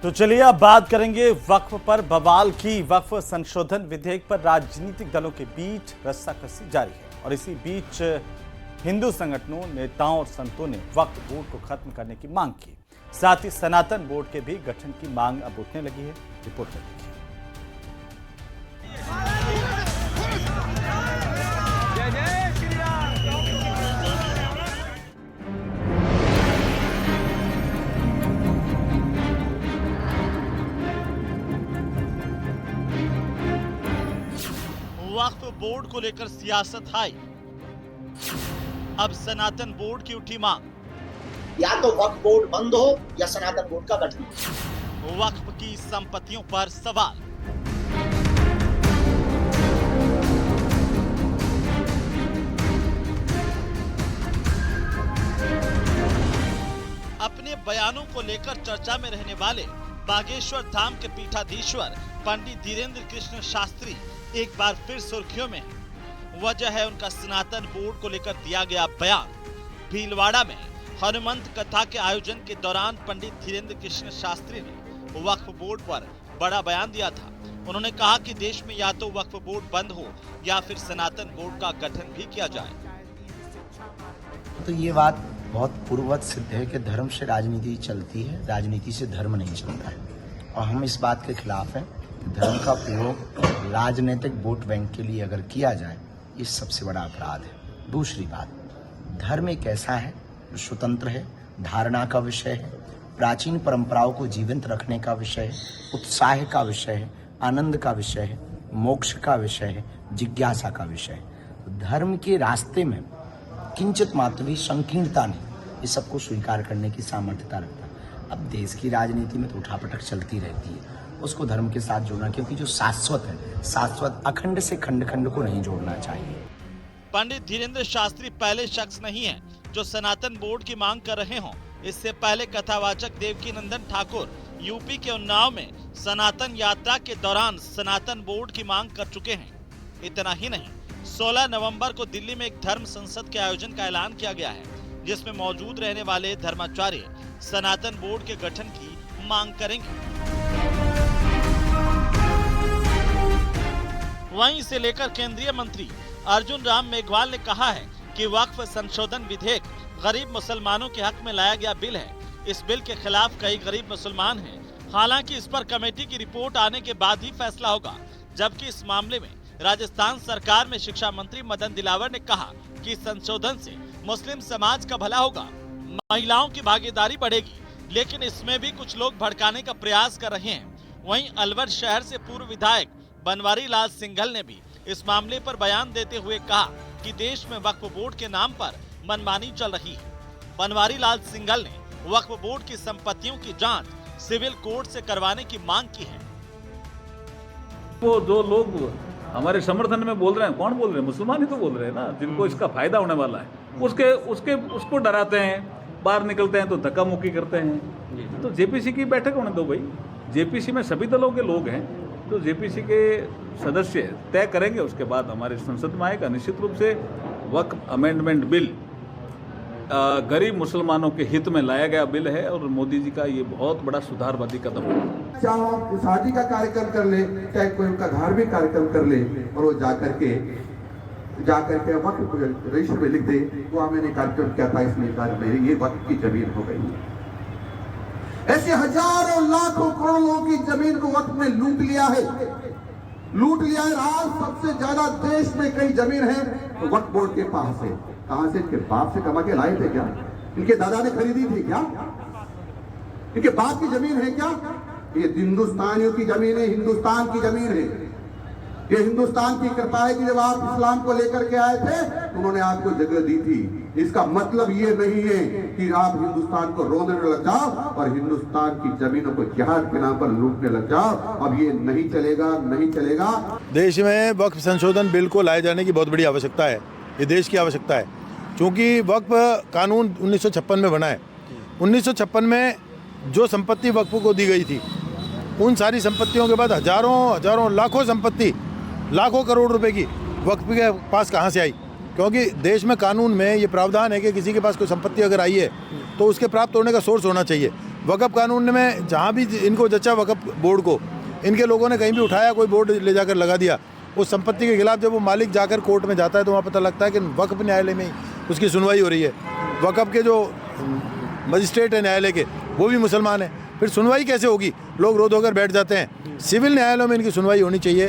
तो चलिए अब बात करेंगे वक्फ पर बवाल की। वक्फ संशोधन विधेयक पर राजनीतिक दलों के बीच रस्साकसी जारी है और इसी बीच हिंदू संगठनों, नेताओं और संतों ने वक्फ बोर्ड को खत्म करने की मांग की। साथ ही सनातन बोर्ड के भी गठन की मांग अब उठने लगी है। रिपोर्ट देखिए। वक्फ बोर्ड को लेकर सियासत हाई। अब सनातन बोर्ड की उठी मांग। या तो वक्फ बोर्ड बंद हो या सनातन बोर्ड का गठन। वक्फ की संपत्तियों पर सवाल। अपने बयानों को लेकर चर्चा में रहने वाले बागेश्वर धाम के पीठाधीश्वर पंडित धीरेन्द्र कृष्ण शास्त्री एक बार फिर सुर्खियों में है। वजह है उनका सनातन बोर्ड को लेकर दिया गया बयान। भीलवाड़ा में हनुमंत कथा के आयोजन के दौरान पंडित धीरेन्द्र कृष्ण शास्त्री ने वक्फ बोर्ड पर बड़ा बयान दिया था। उन्होंने कहा कि देश में या तो वक्फ बोर्ड बंद हो या फिर सनातन बोर्ड का गठन भी किया जाए। तो ये बात बहुत पूर्ववत सिद्ध है कि धर्म से राजनीति चलती है, राजनीति से धर्म नहीं चलता है। और हम इस बात के खिलाफ हैं कि धर्म का प्रयोग राजनीतिक वोट बैंक के लिए अगर किया जाए, ये सबसे बड़ा अपराध है। दूसरी बात, धर्म एक ऐसा है जो स्वतंत्र है, धारणा का विषय है, प्राचीन परंपराओं को जीवंत रखने का विषय है, उत्साह का विषय है, आनंद का विषय है, मोक्ष का विषय है, जिज्ञासा का विषय है। धर्म के रास्ते में किंचित मात्र भी संकीर्णता नहीं, इस सबको स्वीकार करने की सामर्थ्यता रखता है। अब देश की राजनीति में तो उठापटक चलती रहती है, उसको धर्म के साथ जोड़ना, क्योंकि जो शाश्वत है, शाश्वत अखंड से खंड खंड को नहीं जोड़ना चाहिए। पंडित धीरेन्द्र शास्त्री पहले शख्स नहीं है जो सनातन बोर्ड की मांग कर रहे हों। इससे पहले कथावाचक देवकी नंदन ठाकुर यूपी के उन्नाव में सनातन यात्रा के दौरान सनातन बोर्ड की मांग कर चुके हैं। इतना ही नहीं, 16 नवंबर को दिल्ली में एक धर्म संसद के आयोजन का ऐलान किया गया है, जिसमें मौजूद रहने वाले धर्माचार्य सनातन बोर्ड के गठन की मांग करेंगे। वहीं से लेकर केंद्रीय मंत्री अर्जुन राम मेघवाल ने कहा है कि वक्फ संशोधन विधेयक गरीब मुसलमानों के हक में लाया गया बिल है। इस बिल के खिलाफ कई गरीब मुसलमान हैं। हालांकि इस पर कमेटी की रिपोर्ट आने के बाद ही फैसला होगा। जबकि इस मामले में राजस्थान सरकार में शिक्षा मंत्री मदन दिलावर ने कहा कि संशोधन से मुस्लिम समाज का भला होगा, महिलाओं की भागीदारी बढ़ेगी, लेकिन इसमें भी कुछ लोग भड़काने का प्रयास कर रहे हैं। वहीं अलवर शहर से पूर्व विधायक बनवारी लाल सिंघल ने भी इस मामले पर बयान देते हुए कहा कि देश में वक्फ बोर्ड के नाम पर मनमानी चल रही है। बनवारी लाल सिंघल ने वक्फ बोर्ड की संपत्तियों की जांच सिविल कोर्ट से करवाने की मांग की है। वो जो लोग हमारे समर्थन में बोल रहे हैं, कौन बोल रहे हैं? मुसलमान ही तो बोल रहे हैं ना, जिनको इसका फायदा होने वाला है। उसको डराते हैं, बाहर निकलते हैं तो धक्का मुक्की करते हैं। तो जेपीसी की बैठक होने दो भाई। जेपीसी में सभी दलों के लोग हैं, तो जेपीसी के सदस्य तय करेंगे, उसके बाद हमारे संसद में आएगा। निश्चित रूप से वक्फ अमेंडमेंट बिल गरीब मुसलमानों के हित में लाया गया बिल है और मोदी जी का ये बहुत बड़ा सुधारवादी कदम है। चाहे वो शादी का कार्यक्रम कर ले, चाहे कोई उनका धार्मिक कार्यक्रम कर ले, और वो जाकर के वक्फ रजिस्टर में लिख दे, वो मैंने कार्यक्रम किया था, इसलिए मेरी ये वक्फ की जमीन हो गई। ऐसे हजारों लाखों करोड़ों की जमीन को वक्त में लूट लिया है। आज सबसे ज्यादा देश में कई जमीन है तो वक्फ बोर्ड के पास है। कहां से? इनके बाप से कमा के लाए थे क्या? इनके दादा ने खरीदी थी क्या? इनके बाप की जमीन है क्या? ये हिंदुस्तानियों की जमीन है, हिंदुस्तान की जमीन है। ये हिंदुस्तान की कृपा है कि जब आप इस्लाम को लेकर के आए थे तो उन्होंने आपको जगह दी थी। इसका मतलब ये नहीं है कि आप हिंदुस्तान को रोने लग जाओ और हिंदुस्तान की जमीनों को जिहाद के नाम पर लूटने लग जाओ। अब ये नहीं चलेगा, नहीं चलेगा। देश में वक्फ संशोधन बिल को लाए जाने की बहुत बड़ी आवश्यकता है। ये देश की आवश्यकता है, क्योंकि वक्फ कानून 1956 में बना है। 1956 में जो संपत्ति वक्फ को दी गई थी, उन सारी संपत्तियों के बाद हजारों लाखों संपत्ति, लाखों करोड़ रुपए की वक्फ के पास कहाँ से आई? क्योंकि देश में कानून में ये प्रावधान है कि किसी के पास कोई संपत्ति अगर आई है तो उसके प्राप्त होने का सोर्स होना चाहिए। वक़्फ़ कानून में जहाँ भी इनको जचा वक़्फ़ बोर्ड को, इनके लोगों ने कहीं भी उठाया, कोई बोर्ड ले जाकर लगा दिया, उस संपत्ति के खिलाफ जब वो मालिक जाकर कोर्ट में जाता है तो वहाँ पता लगता है कि वक़्फ़ न्यायालय में ही उसकी सुनवाई हो रही है। वक़्फ़ के जो मजिस्ट्रेट है न्यायालय के, वो भी मुसलमान हैं, फिर सुनवाई कैसे होगी? लोग रो धोकर बैठ जाते हैं। सिविल न्यायालयों में इनकी सुनवाई होनी चाहिए।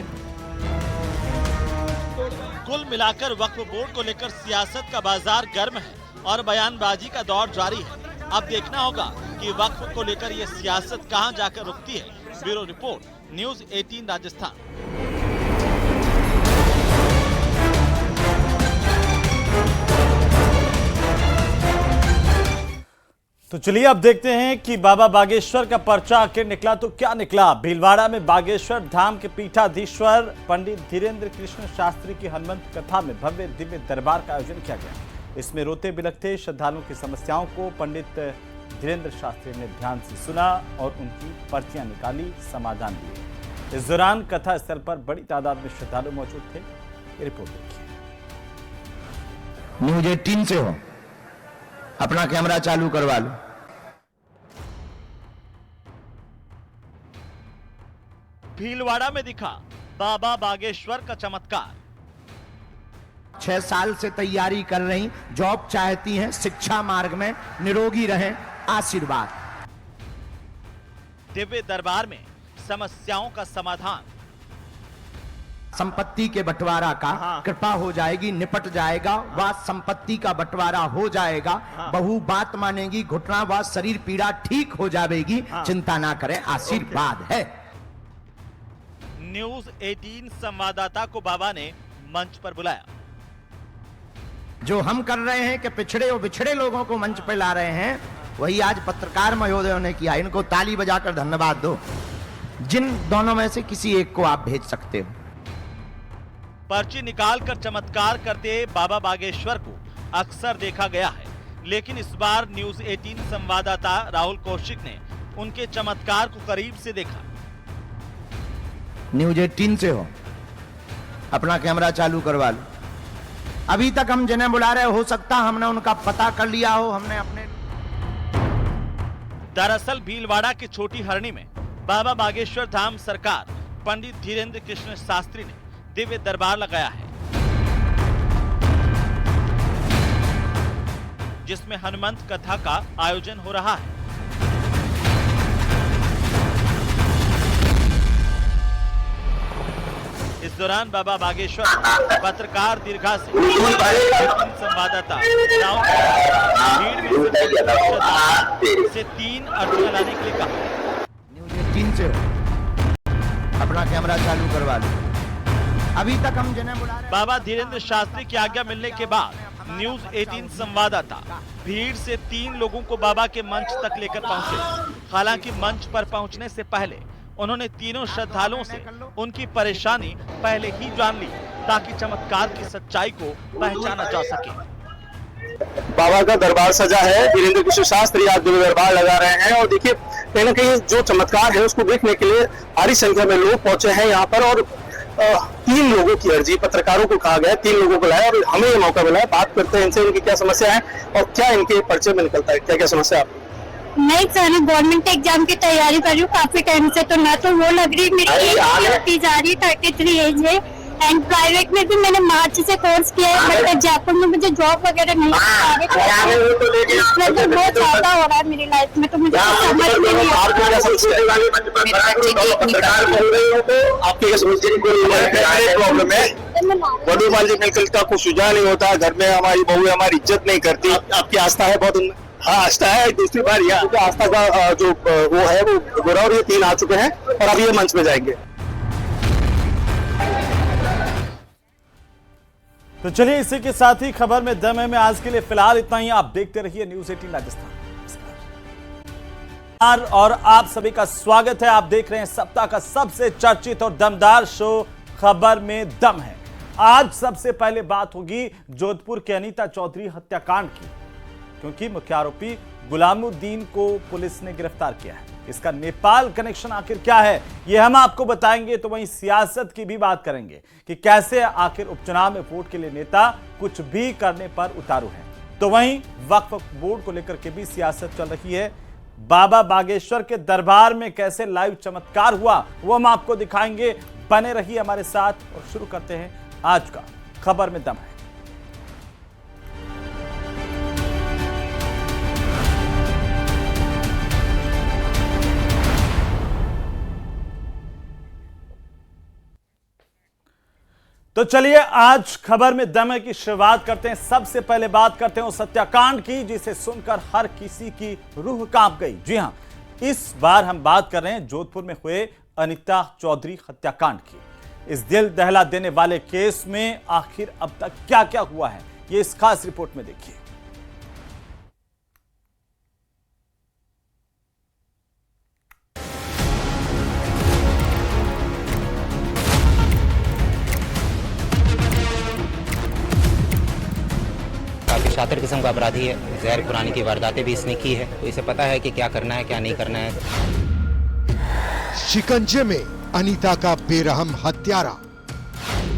कुल मिलाकर वक्फ बोर्ड को लेकर सियासत का बाजार गर्म है और बयानबाजी का दौर जारी है। अब देखना होगा कि वक्फ को लेकर ये सियासत कहां जाकर रुकती है। Bureau report, news 18 Rajasthan. तो चलिए अब देखते हैं कि बाबा बागेश्वर का पर्चा आखिर निकला तो क्या निकला। भीलवाड़ा में बागेश्वर धाम के पीठाधीश्वर पंडित धीरेन्द्र कृष्ण शास्त्री की हनुमंत कथा में भव्य दिव्य दरबार का आयोजन किया गया। इसमें रोते बिलखते श्रद्धालुओं की समस्याओं को पंडित धीरेन्द्र शास्त्री ने ध्यान से सुना और उनकी पर्चियां निकाली, समाधान दिए। इस दौरान कथा स्थल पर बड़ी तादाद में श्रद्धालु मौजूद थे। ये रिपोर्ट देखिए। न्यूज़ 18 से हो, अपना कैमरा चालू करवा लो। भीलवाड़ा में दिखा बाबा बागेश्वर का चमत्कार। 6 साल से तैयारी कर रही, जॉब चाहती हैं, शिक्षा मार्ग में निरोगी रहें, आशीर्वाद। दिव्य दरबार में समस्याओं का समाधान। संपत्ति के बंटवारा का कृपा हो जाएगी, निपट जाएगा, वह संपत्ति का बंटवारा हो जाएगा, बहू बात मानेगी, घुटना व शरीर पीड़ा ठीक हो जाएगी, चिंता ना करें, आशीर्वाद है। न्यूज़ 18 संवाददाता को बाबा ने मंच पर बुलाया। जो हम कर रहे हैं कि पिछड़े और बिछड़े लोगों को मंच पर ला रहे हैं, वही आज पत्रकार महोदयों ने किया। इनको ताली बजाकर धन्यवाद दो। जिन दोनों में से किसी एक को आप भेज सकते हो। पर्ची निकालकर चमत्कार करते बाबा बागेश्वर को अक्सर देखा गया है, लेकिन इस बार न्यूज़ 18 संवाददाता राहुल कौशिक ने उनके चमत्कार को करीब से देखा। न्यूज़ 18 से हो, अपना कैमरा चालू करवा लो। अभी तक हम जिन्हें बुला रहे, हो सकता हमने उनका पता कर लिया हो। हमने अपने दरअसल भीलवाड़ा की छोटी हरणी में बाबा बागेश्वर धाम सरकार पंडित धीरेन्द्र कृष्ण शास्त्री ने दिव्य दरबार लगाया है, जिसमें हनुमंत कथा का आयोजन हो रहा है। इस दौरान बाबा बागेश्वर पत्रकार दीर्घा से संवाददाता भीड़ में से 3 अर्जियां लाने के लिए कहा। न्यूज़ 18 से हो, अपना कैमरा चालू करवा लो। अभी तक हम जिन्हें बुला रहे, बाबा धीरेन्द्र शास्त्री की आज्ञा मिलने के बाद न्यूज़ 18 संवाददाता भीड़ से 3 लोगों को बाबा के मंच तक लेकर पहुंचे। हालांकि मंच पर पहुंचने से पहले उन्होंने तीनों श्रद्धालुओं से उनकी परेशानी पहले ही जान ली, ताकि चमत्कार की सच्चाई को पहचाना जा सके। बाबा का दरबार सजा है, धीरेन्द्र कृष्ण शास्त्री आज दिव्य दरबार लगा रहे हैं और देखिए कहीं ना कहीं जो चमत्कार है उसको देखने के लिए भारी संख्या में लोग पहुंचे हैं यहाँ पर। और 3 लोगों की अर्जी, पत्रकारों को कहा गया 3 लोगों को लाया और हमें ये मौका मिला है। बात करते हैं इनसे, उनकी क्या समस्या है और क्या इनके पर्चे में निकलता है, क्या क्या समस्या है। नहीं सर, गवर्नमेंट एग्जाम की तैयारी कर रही हूँ काफी टाइम से, तो ना तो वो लग रही, मेरी एज होती जा रही, 33 एज है। एंड प्राइवेट में भी मैंने मार्च से कोर्स किया है, बट जयपुर में मुझे जॉब वगैरह नहीं इसमें तो बहुत ज्यादा हो रहा है मेरी लाइफ में, तो मुझे समझ में नहीं आ रहा। कुछ सुझाव नहीं होता, घर में हमारी बहू हमारी इज्जत नहीं करती। आपकी आस्था है बहुत उनमें? हाँ, आस्था है। दूसरी बार यहाँ आस्था का जो वो है वो गोरा, और ये 3 आ चुके हैं और अभी ये मंच में जाएंगे। तो चलिए इसी के साथ ही खबर में दम है में आज के लिए फिलहाल इतना ही। आप देखते रहिए न्यूज़ 18 राजस्थान। और आप सभी का स्वागत है। आप देख रहे हैं सप्ताह का सबसे चर्चित और दमदार शो खबर में दम है। आज सबसे पहले बात होगी जोधपुर के अनीता चौधरी हत्याकांड की, क्योंकि मुख्य आरोपी गुलामुद्दीन को पुलिस ने गिरफ्तार किया है। इसका नेपाल कनेक्शन आखिर क्या है, यह हम आपको बताएंगे। तो वहीं सियासत की भी बात करेंगे कि कैसे आखिर उपचुनाव में वोट के लिए नेता कुछ भी करने पर उतारू हैं। तो वहीं वक्फ बोर्ड को लेकर के भी सियासत चल रही है। बाबा बागेश्वर के दरबार में कैसे लाइव चमत्कार हुआ वो हम आपको दिखाएंगे। बने रहिए हमारे साथ और शुरू करते हैं आज का खबर में दम है। तो चलिए आज खबर में दम है की शुरुआत करते हैं। सबसे पहले बात करते हैं उस हत्याकांड की जिसे सुनकर हर किसी की रूह कांप गई। जी हां, इस बार हम बात कर रहे हैं जोधपुर में हुए अनीता चौधरी हत्याकांड की। इस दिल दहला देने वाले केस में आखिर अब तक क्या क्या हुआ है, ये इस खास रिपोर्ट में देखिए। शातिर किस्म का अपराधी है, जहर खुरानी की वारदातें भी इसने की है, तो इसे पता है कि क्या करना है क्या नहीं करना है। शिकंजे में अनीता का बेरहम हत्यारा,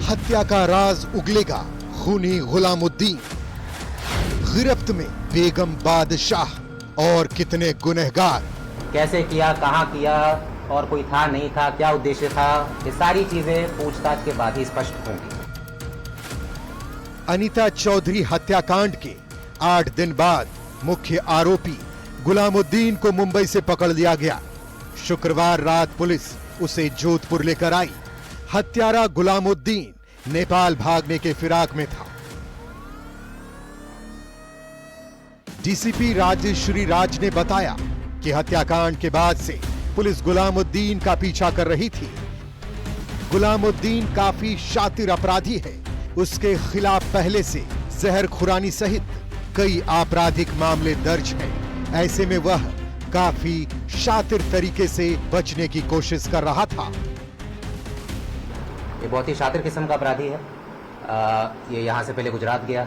हत्या का राज उगलेगा, खूनी गुलामुद्दीन, गिरफ्त में बेगम बादशाह और कितने गुनहगार। कैसे किया, कहां किया और कोई था नहीं था, क्या उद्देश्य था, ये सारी चीजें पूछताछ के बाद ही स्पष्ट होंगी। अनीता चौधरी हत्याकांड के 8 दिन बाद मुख्य आरोपी गुलामुद्दीन को मुंबई से पकड़ लिया गया। शुक्रवार रात पुलिस उसे जोधपुर लेकर आई। हत्यारा गुलामुद्दीन नेपाल भागने के फिराक में था। डीसीपी राजेश्वरी राज ने बताया कि हत्याकांड के बाद से पुलिस गुलामुद्दीन का पीछा कर रही थी। गुलामुद्दीन काफी शातिर अपराधी है। उसके खिलाफ पहले से जहर खुरानी सहित कई आपराधिक मामले दर्ज हैं। ऐसे में वह काफी शातिर तरीके से बचने की कोशिश कर रहा था। ये बहुत ही शातिर किस्म का अपराधी है। ये यहाँ से पहले गुजरात गया,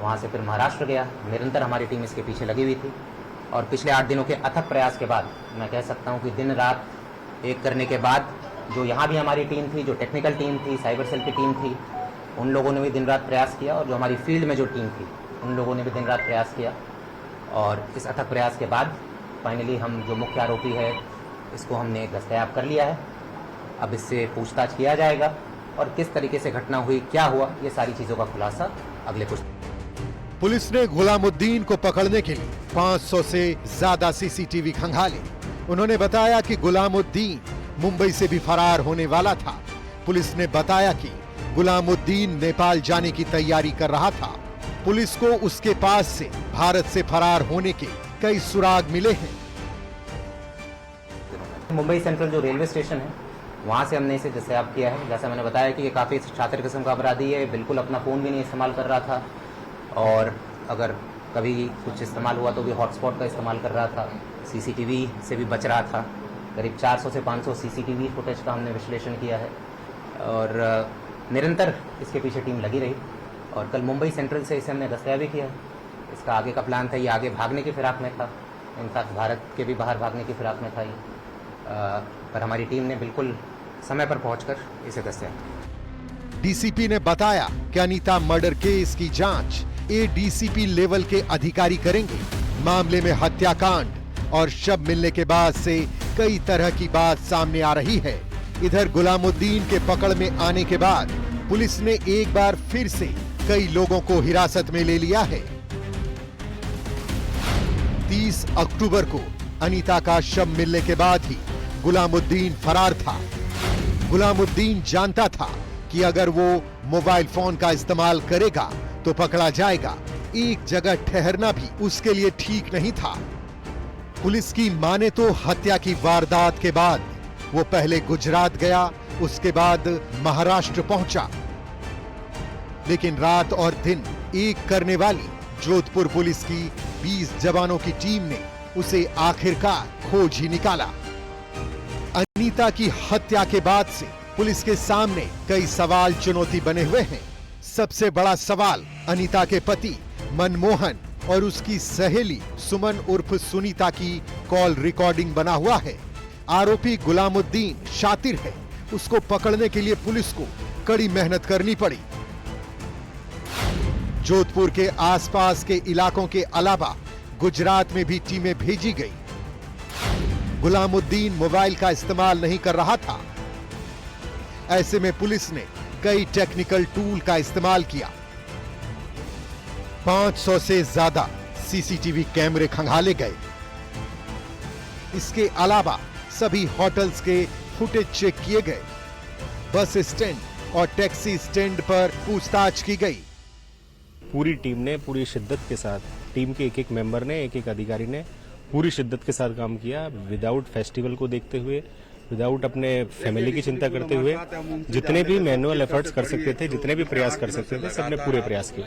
वहाँ से फिर महाराष्ट्र गया। निरंतर हमारी टीम इसके पीछे लगी हुई थी और पिछले 8 दिनों के अथक प्रयास के बाद मैं कह सकता हूँ कि दिन रात एक करने के बाद जो यहाँ भी हमारी टीम थी, जो टेक्निकल टीम थी, साइबर सेल की टीम थी, उन लोगों ने भी दिन रात प्रयास किया और जो हमारी फील्ड में जो टीम थी उन लोगों ने भी दिन रात प्रयास किया। और इस अथक प्रयास के बाद फाइनली हम जो मुख्य आरोपी है इसको हमने दस्तयाब कर लिया है। अब इससे पूछताछ किया जाएगा और किस तरीके से घटना हुई, क्या हुआ, ये सारी चीज़ों का खुलासा अगले कुछ। पुलिस ने गुलामुद्दीन को पकड़ने के लिए 500 से ज्यादा सीसीटीवी खंगाले। उन्होंने बताया कि गुलामुद्दीन मुंबई से भी फरार होने वाला था। पुलिस ने बताया कि गुलामुद्दीन नेपाल जाने की तैयारी कर रहा था। पुलिस को उसके पास से भारत से फरार होने के कई सुराग मिले हैं। मुंबई सेंट्रल जो रेलवे स्टेशन है वहाँ से हमने इसे दस्तयाब किया है। जैसा मैंने बताया कि ये काफ़ी शातिर किस्म का अपराधी है, बिल्कुल अपना फ़ोन भी नहीं इस्तेमाल कर रहा था और अगर कभी कुछ इस्तेमाल हुआ तो भी हॉटस्पॉट का इस्तेमाल कर रहा था। सीसीटीवी से भी बच रहा था। करीब 400 से 500 सीसीटीवी फुटेज का हमने विश्लेषण किया है और निरंतर इसके पीछे टीम लगी रही और कल मुंबई सेंट्रल से इसे हमने दस्तयाबी किया है। इसका आगे का प्लान था, ये आगे भागने की फिराक में था, इनफैक्ट भारत के भी बाहर भागने की फिराक में था ये, पर हमारी टीम ने बिल्कुल समय पर पहुंचकर इसे दस्तयाब। डीसीपी ने बताया कि अनीता मर्डर केस की जांच एडीसीपी लेवल के अधिकारी करेंगे। मामले में हत्याकांड और शव मिलने के बाद से कई तरह की बात सामने आ रही है। इधर गुलामुद्दीन के पकड़ में आने के बाद पुलिस ने एक बार फिर से कई लोगों को हिरासत में ले लिया है। 30 अक्टूबर को अनीता का शव मिलने के बाद ही गुलामुद्दीन फरार था। गुलामुद्दीन जानता था कि अगर वो मोबाइल फोन का इस्तेमाल करेगा तो पकड़ा जाएगा। एक जगह ठहरना भी उसके लिए ठीक नहीं था। पुलिस की माने तो हत्या की वारदात के बाद वो पहले गुजरात गया, उसके बाद महाराष्ट्र पहुंचा, लेकिन रात और दिन एक करने वाली जोधपुर पुलिस की 20 जवानों की टीम ने उसे आखिरकार खोज ही निकाला। अनीता की हत्या के बाद से पुलिस के सामने कई सवाल चुनौती बने हुए हैं। सबसे बड़ा सवाल अनीता के पति मनमोहन और उसकी सहेली सुमन उर्फ सुनीता की कॉल रिकॉर्डिंग बना हुआ है। आरोपी गुलामुद्दीन शातिर है, उसको पकड़ने के लिए पुलिस को कड़ी मेहनत करनी पड़ी। जोधपुर के आसपास के इलाकों के अलावा गुजरात में भी टीमें भेजी गई। गुलामुद्दीन मोबाइल का इस्तेमाल नहीं कर रहा था। ऐसे में पुलिस ने कई टेक्निकल टूल का इस्तेमाल किया। 500 से ज्यादा सीसीटीवी कैमरे खंगाले गए। इसके अलावा सभी होटल्स के फुटेज चेक किए गए। बस स्टैंड और टैक्सी स्टैंड पर पूछताछ की गई। पूरी टीम ने पूरी शिद्दत के साथ, टीम के एक मेंबर ने, एक अधिकारी ने पूरी शिद्दत के साथ काम किया। विदाउट फेस्टिवल को देखते हुए, विदाउट अपने फैमिली की चिंता करते हुए जितने भी मैनुअल एफर्ट्स कर सकते थे, जितने भी प्रयास कर सकते थे, सबने पूरे प्रयास किए।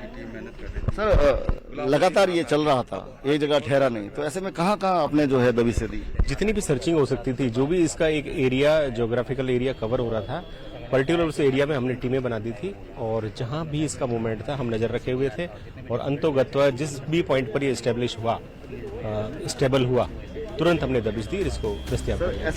सर लगातार ये चल रहा था, एक जगह ठहरा नहीं, तो ऐसे में कहाँ आपने जो है दबिश दी? जितनी भी सर्चिंग हो सकती थी, जो भी इसका एक एरिया, ज्योग्राफिकल एरिया कवर हो रहा था, पर्टिकुलर उस एरिया में हमने टीमें बना दी थी और जहां भी इसका मूवमेंट था हम नजर रखे हुए थे और अंतोगत्वा जिस भी पॉइंट पर ये स्टेबल हुआ, तुरंत हमने दबिश दी, इसको दस्तयाब किया।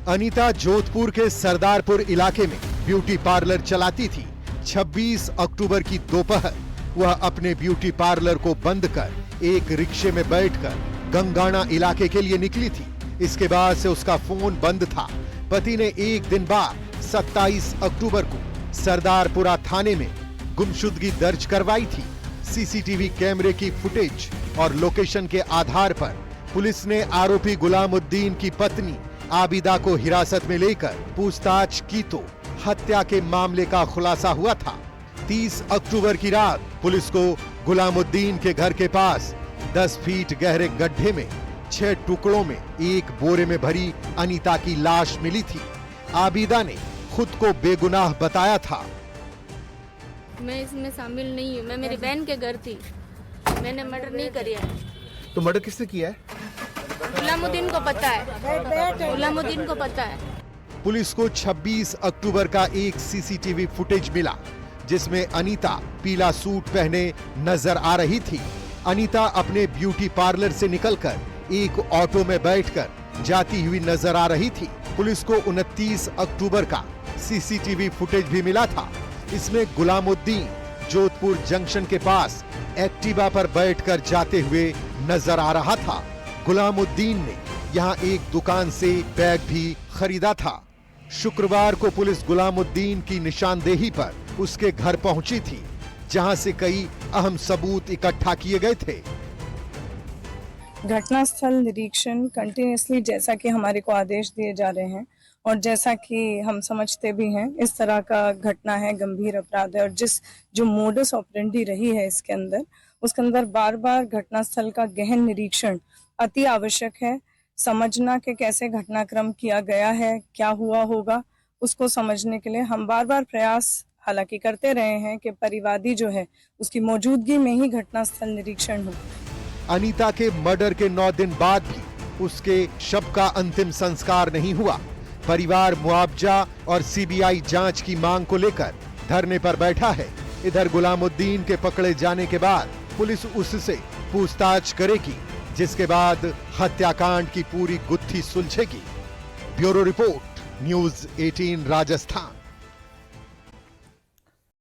अनीता जोधपुर के सरदारपुर इलाके में ब्यूटी पार्लर चलाती थी। 26 अक्टूबर की दोपहर वह अपने ब्यूटी पार्लर को बंद कर एक रिक्शे में बैठकर गंगाना इलाके के लिए निकली थी। इसके बाद से उसका फोन बंद था। पति ने एक दिन बाद 27 अक्टूबर को सरदारपुरा थाने में गुमशुदगी दर्ज करवाई थी। सीसीटीवी कैमरे की फुटेज और लोकेशन के आधार पर पुलिस ने आरोपी गुलामुद्दीन की पत्नी आबिदा को हिरासत में लेकर पूछताछ की तो हत्या के मामले का खुलासा हुआ था। 30 अक्टूबर की रात पुलिस को गुलामुद्दीन के घर के पास 10 फीट गहरे गड्ढे में 6 टुकड़ों में एक बोरे में भरी अनीता की लाश मिली थी। आबिदा ने खुद को बेगुनाह बताया था। मैं इसमें शामिल नहीं हूँ, मैं मेरी बहन के घर थी, मैंने मर्डर नहीं किया। तो मर्डर किसने किया है? गुलामुद्दीन को पता है, गुलामुद्दीन को पता है। पुलिस को 26 अक्टूबर का एक सीसीटीवी फुटेज मिला जिसमें अनीता पीला सूट पहने नजर आ रही थी। अनीता अपने ब्यूटी पार्लर से निकलकर एक ऑटो में बैठकर जाती हुई नजर आ रही थी। पुलिस को 29 अक्टूबर का सीसीटीवी फुटेज भी मिला था। इसमें गुलामुद्दीन जोधपुर जंक्शन के पास एक्टिवा पर बैठकर जाते हुए नजर आ रहा था। गुलामुद्दीन ने यहां एक दुकान से बैग भी खरीदा था। शुक्रवार को पुलिस गुलामुद्दीन की निशानदेही पर उसके घर पहुंची थी, जहां से कई अहम सबूत इकट्ठा किए गए थे। घटनास्थल निरीक्षण कंटिन्यूसली, जैसा कि हमारे को आदेश दिए जा रहे हैं और जैसा कि हम समझते भी हैं, इस तरह का घटना है, गंभीर अपराध है और जो मोडस ऑपरेंडी रही है उसके अंदर बार बार घटनास्थल का गहन निरीक्षण अति आवश्यक है। समझना कि कैसे घटनाक्रम किया गया है, क्या हुआ होगा, उसको समझने के लिए हम बार बार प्रयास हालांकि करते रहे हैं कि परिवादी जो है उसकी मौजूदगी में ही घटनास्थल निरीक्षण हो। अनीता के मर्डर के 9 दिन बाद भी उसके शव का अंतिम संस्कार नहीं हुआ। परिवार मुआवजा और सीबीआई जांच की मांग को लेकर धरने पर बैठा है। इधर गुलामुद्दीन के पकड़े जाने के बाद पुलिस उससे पूछताछ करेगी, जिसके बाद हत्याकांड की पूरी गुत्थी सुलझेगी। Bureau report, news 18 Rajasthan.